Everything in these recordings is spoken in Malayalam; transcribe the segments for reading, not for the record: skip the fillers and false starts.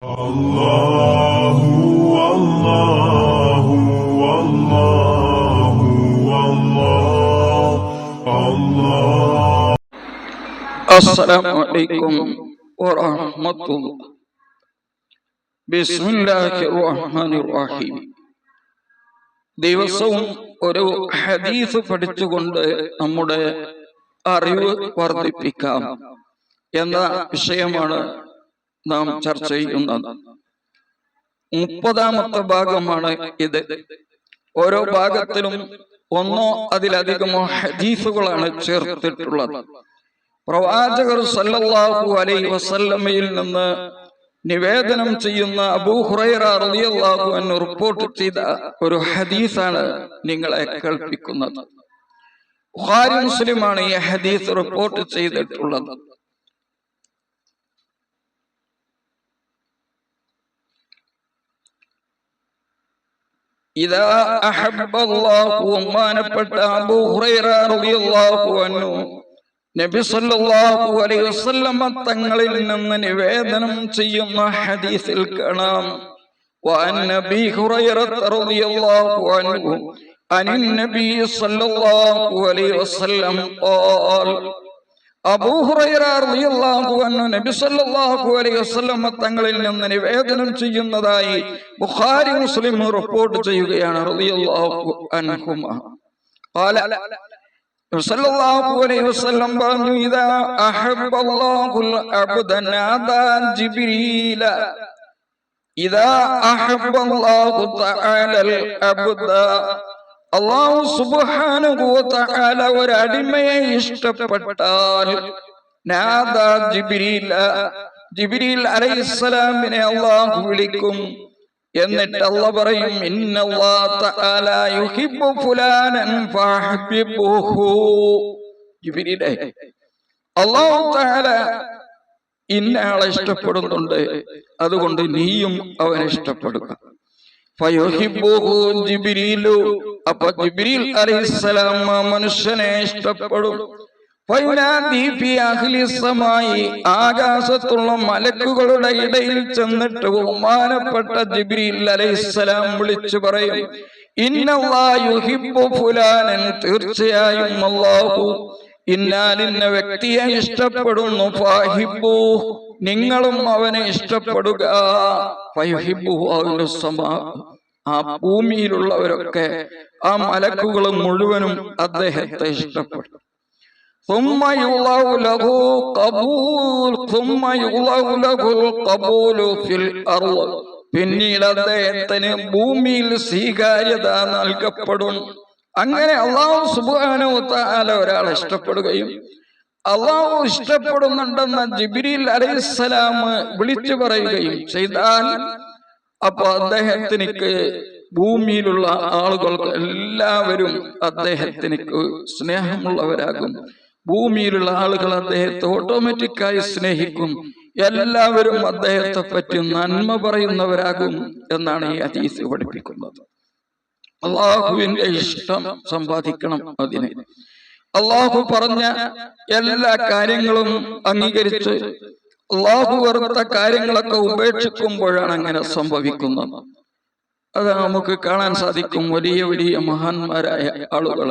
അല്ലാഹു അല്ലാഹു അല്ലാഹു അല്ലാഹു. അസ്സലാമു അലൈക്കും വറഹ്മത്തുള്ളാഹി. ബിസ്മില്ലാഹിർ റഹ്മാനിർ റഹീം. ദിവസവും ഒരു ഹദീസ് പഠിച്ചുകൊണ്ട് നമ്മുടെ അറിവ് വർദ്ധിപ്പിക്കാം എന്ന വിഷയമാണ് നാം ചർച്ച ചെയ്യുന്നത്. 30ാമത്തെ ഭാഗമാണ് ഇത്. ഓരോ ഭാഗത്തിലും ഒന്നോ അതിലധികമോ ഹദീസുകളാണ് ചേർത്തിട്ടുള്ളത്. പ്രവാചകർ സല്ലല്ലാഹു അലൈഹി വസല്ലമയിൽ നിന്ന് നിവേദനം ചെയ്യുന്ന അബൂ ഹുറൈറ റളിയല്ലാഹു അൻഹു റിപ്പോർട്ട് ചെയ്ത ഒരു ഹദീസാണ് നിങ്ങളെ കേൾപ്പിക്കുന്നത്. ബുഖാരി മുസ്ലിമാണ് ഈ ഹദീസ് റിപ്പോർട്ട് ചെയ്തിട്ടുള്ളത്. ഇദാ അഹബ്ബല്ലാഹു ബഹുമാനപ്പെട്ട അബൂ ഹുറൈറ റളിയല്ലാഹു അൻഹു നബി സല്ലല്ലാഹു അലൈഹി വസല്ലം തങ്ങളിൽ നിന്ന് നിവേദനം ചെയ്യുന്ന ഹദീസിൽ കാണാം, വഅൻ നബി ഹുറൈറ റളിയല്ലാഹു അൻഹു അനിൻ നബി സല്ലല്ലാഹു അലൈഹി വസല്ലം ഖാൽ. അബൂ ഹുറൈറ റളിയല്ലാഹു അൻഹു നബി സല്ലല്ലാഹു അലൈഹി വസല്ലം തങ്ങളിൽ നിന്ന് നിവേദനം ചെയ്യുന്നതായി ബുഖാരി മുസ്ലിം റിപ്പോർട്ട് ചെയ്യുകയാണ്. റളിയല്ലാഹു അൻഹുമ ഖാല സല്ലല്ലാഹു അലൈഹി വസല്ലം പറഞ്ഞു, ഇദാ അഹബ്ബല്ലാഹുൽ അബ്ദ നാദാ ജിബ്രീല. ഇദാ അഹബ്ബല്ലാഹു തആലൽ അബ്ദ, അല്ലാഹു സുബ്ഹാനഹു വ തആല ഒരു അടിമയെ ഇഷ്ടപ്പെട്ടാൽ നാദാ ജിബ്രീല, ജിബ്രീൽ അലൈഹിസ്സലാമിനെ അല്ലാഹു വിളിക്കും. എന്നിട്ട് അല്ലാഹു പറയും, ഇന്നല്ലാഹ തആല യുഹിബ്ബു ഫുലാനൻ ഫഹബ്ബുഹു. ജിബ്രീലേ, അല്ലാഹു തആല ഇന്നയാളെ ഇഷ്ടപ്പെടുന്നുണ്ട്, അതുകൊണ്ട് നീയും അവനെ ഇഷ്ടപ്പെടുക. ഫയുഹിബ്ബുഹു ജിബ്രീലു, അപ്പോൾ ജിബ്രീൽ അലൈഹിസ്സലാം മനുഷ്യനെ ഇഷ്ടപ്പെടും. ഫയുനാദി ഫീ അഹ്ലി സമായി, ആകാശത്തുള്ള മലക്കുകളുടെ ഇടയിൽ ചെന്നിട്ട് ബഹുമാനപ്പെട്ട ജിബ്രീൽ അലൈഹിസ്സലാം വിളിച്ചു പറയും, ഇന്നല്ലാഹ യുഹിബ്ബു ഫുലാനൻ, തീർച്ചയായും അല്ലാഹു ഇന്നാലിന്ന വ്യക്തിയെ ഇഷ്ടപ്പെടുന്നു. ഫഹിബ്ബു, നിങ്ങളും അവനെ ഇഷ്ടപ്പെടുക. ഫയുഹിബ്ബുഹു അഹ്ലു സമാ, ആ ഭൂമിയിലുള്ളവരൊക്കെ, ആ മലക്കുകൾ മുഴുവനും അദ്ദേഹത്തെ ഇഷ്ടപ്പെടും. ثم يُضَعُ لَهُ الْقَبُولُ فِي الْأَرْضِ, പിന്നീട് അദ്ദേഹത്തിന് ഭൂമിയിൽ സ്വീകാര്യത നൽകപ്പെടും. അങ്ങനെ അല്ലാഹു സുബ്ഹാനഹു വ തആല ഒരാളെ ഇഷ്ടപ്പെടുകയും അല്ലാഹു ഇഷ്ടപ്പെടുന്നുണ്ടെന്ന ജിബ്രീൽ അലൈഹിസ്സലാം വിളിച്ചു പറയുകയും ചെയ്താൽ, അപ്പൊ അദ്ദേഹത്തിന് ഭൂമിയിലുള്ള ആളുകൾക്ക് എല്ലാവരും അദ്ദേഹത്തിന് സ്നേഹമുള്ളവരാകും. ഭൂമിയിലുള്ള ആളുകൾ അദ്ദേഹത്തെ ഓട്ടോമാറ്റിക്കായി സ്നേഹിക്കും. എല്ലാവരും അദ്ദേഹത്തെ പറ്റി നന്മ പറയുന്നവരാകും എന്നാണ് ഈ ഹദീസ് പഠിപ്പിക്കുന്നത്. അള്ളാഹുവിന്റെ ഇഷ്ടം സമ്പാദിക്കണം. അതിന് അള്ളാഹു പറഞ്ഞ എല്ലാ കാര്യങ്ങളും അംഗീകരിച്ച് അള്ളാഹു വെറുത്ത കാര്യങ്ങളൊക്കെ ഉപേക്ഷിക്കുമ്പോഴാണ് അങ്ങനെ സംഭവിക്കുന്നത്. അത് നമുക്ക് കാണാൻ സാധിക്കും. വലിയ വലിയ മഹാന്മാരായ ആളുകൾ,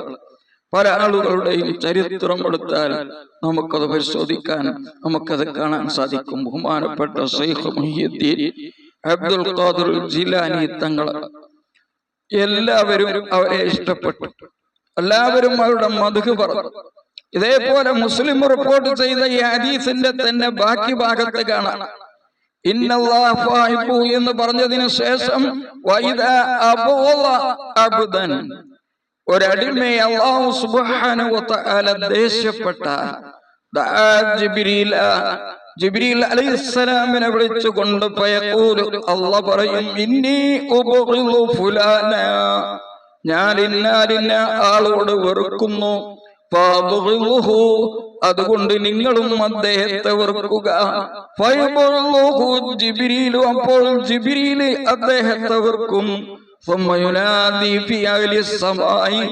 പല ആളുകളുടെയും ചരിത്രം എടുത്താൽ നമുക്കത് പരിശോധിക്കാൻ, നമുക്കത് കാണാൻ സാധിക്കും. ബഹുമാനപ്പെട്ട ശൈഖ് മുഹ്യിദ്ദീൻ അബ്ദുൽ ഖാദിർ ജിലാനി തങ്ങൾ, എല്ലാവരും അവരെ ഇഷ്ടപ്പെട്ടു, എല്ലാവരും അവരുടെ മദ്ഹ് പറഞ്ഞു. ഇതേപോലെ മുസ്ലിം റിപ്പോർട്ട് ചെയ്ത ഈ ഹദീസിന്റെ തന്നെ ബാക്കി ഭാഗത്ത് കാണാം, ഇന്നല്ലാഹ ഫഹിബ്ബു എന്ന് പറഞ്ഞതിന് ശേഷം വഇദാ അബഗള അബ്ദൻ, ഒരടിമയെ അല്ലാഹു സുബ്ഹാനഹു വ തആല ദേഷ്യപ്പെട്ടാൽ ജിബ്രീല, ജിബ്രീൽ അലൈഹിസ്സലാമിനെ വിളിച്ചുകൊണ്ട് ഫയഖൂലു, അല്ലാഹു പറയും, ഇന്നി ഉബ്ഗിളു ഫുലാന, ഞാൻ ഇന്നാലിന്ന ആളോട് വെറുക്കുന്നു. ഫഅബ്ഗിളുഹു, അതുകൊണ്ട് നിങ്ങളും അദ്ദേഹത്തെ വെറുക്കുക. ഫയബ്ഗിളുഹു ജിബ്രീൽ, അപ്പോൾ ജിബ്രീൽ അദ്ദേഹത്തെ വെറുക്കും. ഫമയുനാദി ഫീ അഹ്ലി സമായി,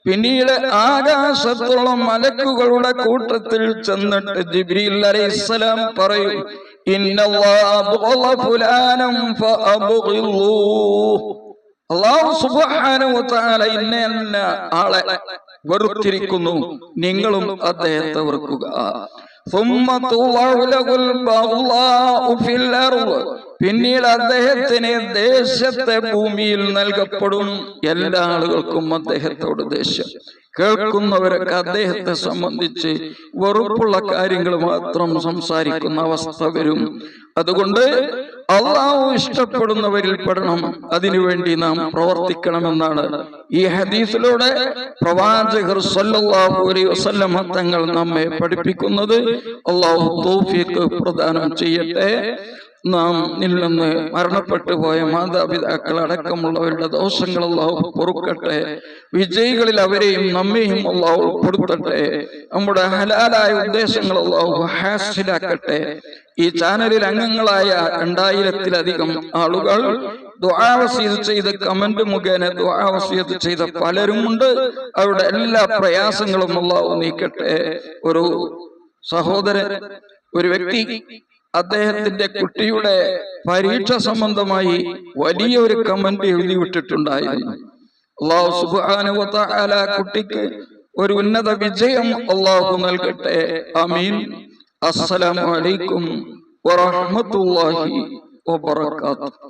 പിന്നീട് ആകാശത്തുള്ള മലക്കുകളുടെ കൂട്ടത്തിൽ ചെന്നിട്ട് ജിബ്രീൽ അലൈഹിസ്സലാം പറയും, ഇന്നല്ലാഹ അബ്ഗള ഫുലാനം ഫഅബ്ഗിളൂഹു. അല്ലാഹു സുബ്ഹാനഹു വ തആല ഇന്ന ആളെ വെറുത്തിരിക്കുന്നു, നിങ്ങളും അദ്ദേഹത്തെ വെറുക്കുക. പിന്നീട് അദ്ദേഹത്തിന് ദേശത്തെ ഭൂമിയിൽ നൽകപ്പെടും. എല്ലാ ആളുകൾക്കും അദ്ദേഹത്തോട് ദേഷ്യം. കേൾക്കുന്നവരൊക്കെ അദ്ദേഹത്തെ സംബന്ധിച്ച് വെറുപ്പുള്ള കാര്യങ്ങൾ മാത്രം സംസാരിക്കുന്ന അവസ്ഥ വരും. അതുകൊണ്ട് അള്ളാഹു ഇഷ്ടപ്പെടുന്നവരിൽ പെടണം, അതിനുവേണ്ടി നാം പ്രവർത്തിക്കണമെന്നാണ് ഈ ഹദീസിലൂടെ പ്രവാചകർ സല്ലല്ലാഹു അലൈഹി വസല്ലം തങ്ങൾ നമ്മെ പഠിപ്പിക്കുന്നത്. അള്ളാഹു തൗഫീഖ് പ്രദാനം ചെയ്യട്ടെ. നാം നിന്ന് മരണപ്പെട്ടു പോയ മാതാപിതാക്കൾ അടക്കമുള്ളവരുടെ ദോഷങ്ങൾ അല്ലാഹു പൊറുക്കട്ടെ. വിജയികളിൽ അവരെയും നമ്മെയും അല്ലാഹു ഉൾപ്പെടുത്തട്ടെ. നമ്മുടെ ഹലാലായ ഉദ്ദേശങ്ങൾ അല്ലാഹു ഹാസിലാക്കട്ടെ. ഈ ചാനലിൽ അംഗങ്ങളായ 2000-ലധികം ആളുകൾ ദുആ വസിയത്ത് ചെയ്ത് കമന്റ് മുഖേന ദുആ വസിയത്ത് ചെയ്ത പലരുമുണ്ട്. അവരുടെ എല്ലാ പ്രയാസങ്ങളും അല്ലാഹു നീക്കട്ടെ. ഒരു സഹോദരൻ, ഒരു വ്യക്തി അദ്ദേഹത്തിന്റെ കുട്ടിയുടെ പരീക്ഷ സംബന്ധമായി വലിയൊരു കമന്റ് എഴുതി വിട്ടിട്ടുണ്ടായിരുന്നു. അല്ലാഹു സുബ്ഹാനഹു വ തആല കുട്ടിക്ക് ഒരു ഉന്നത വിജയം അല്ലാഹു നൽകട്ടെ. ആമീൻ. അസ്സലാമു അലൈക്കും വറഹ്മത്തുള്ളാഹി വബറകാതുഹു.